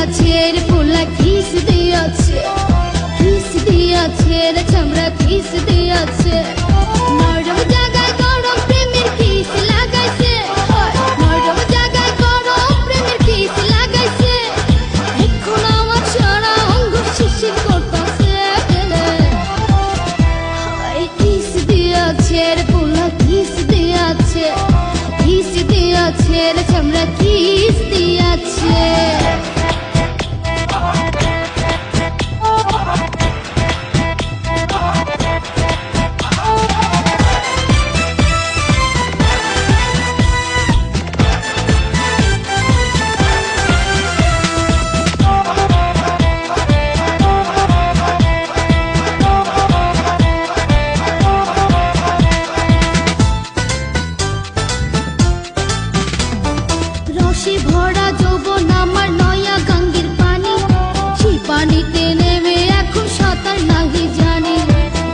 দিয়াছে রে পোলা কিস দিয়াছে, কিস দিয়াছে রে চামড়া কিস দিয়াছে। নরম জায়গায় গরম প্রেমের কিস লাগাইছে, নরম জায়গায় গরম প্রেমের কিস লাগাইছে। এখন আমার সারা অঙ্গ শিরশির করতাছে, কিস দিয়াছে রে পোলা কিস দিয়াছে, কিস দিয়াছে রে চামড়া কিস দিয়াছে। রসে ভরা যৌবন আমার নয়া গঙ্গের পানি, সেই পানিতে নেমে এখন সাঁতার নাহি জানি।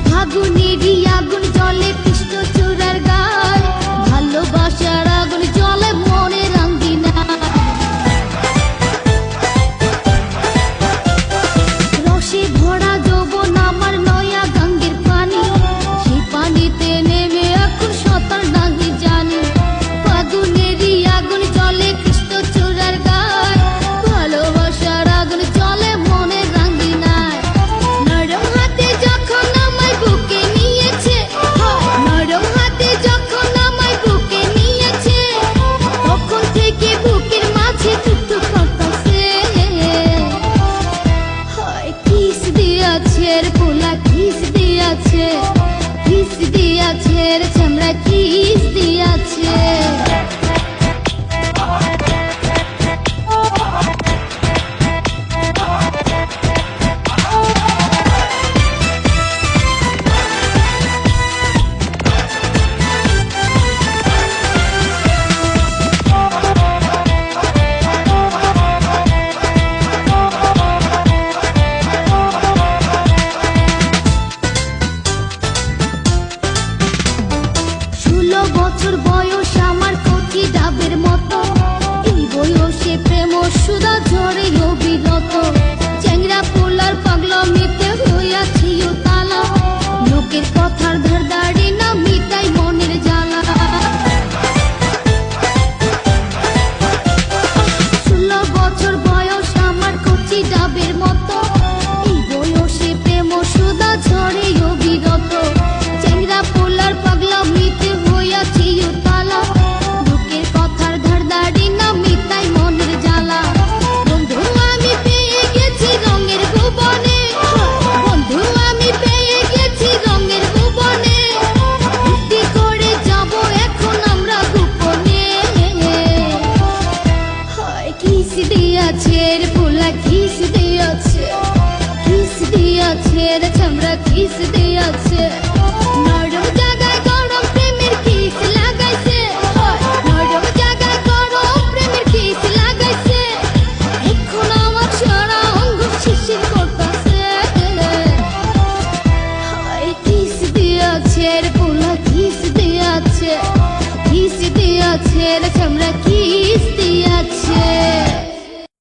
ফাগুনেরই আগুন জলে কৃষ্ণ চূড়ার গায়, ভালোবাসার আগুন জলে মনে রাঙ্গিনা। রসে ভরা যৌবন আমার নয়া গঙ্গের পানি, সেই পানিতে নেমে এখন সাঁতার নাহি জানি। ফাগুনেরই আগুন জলে কৃষ্ণ চূড়ার গায়, ভালোবাসার আগুন জলে মনে রাঙ্গিনায়। নরম হাতে যখন আমায় বুকে নিয়েছে, নরম হাতে যখন আমায় বুকে নিয়েছে, তখন থেকে বুকের মাঝে টুকটুক করতাছে। কিস দিয়াছে রে পোলা কিস দিয়াছে, কিস দিয়াছে রে চামড়া কিস দিয়াছে। বছর বয়স আমার কচি ডাবের মতো, এই বয়সে প্রেম সুধা ঝরে অবিরত। চ্যাংরা পোলার পাগলামিতে হইয়াছি তালা, লোকের কথার ধার দাঁড়ি না মিটাই মনের জ্বালা। 16 বছর বয়স আমার কচি ডাবের মতো, এই বয়সে প্রেম সুধা ঝরে অবিরত। চ্যাংরা পোলার পাগলামিতে হইয়াছি তালা, লোকের কথার ধার দাঁড়ি না মিটাই মনের জ্বালা। বন্ধু আমি পেয়ে গেছি রঙের ভুবনে, বন্ধু আমি পেয়ে গেছি রঙের ভুবনে। ফুর্তি করে যাব এখন আমরা গোপনে। কিস দিয়াছে রে পোলা কিস দিয়াছে, কিস দিয়াছে রে চামড়া কিস দিয়াছে। নরম জায়গায় গরম প্রেমের কিস লাগাইছে, নরম জায়গায় গরম প্রেমের কিস লাগাইছে। এখন আমার সারা অঙ্গ শিরশির করতাছে, কিস দিয়াছে রে পোলা কিস দিয়াছে, কিস দিয়াছে রে চামড়া কিস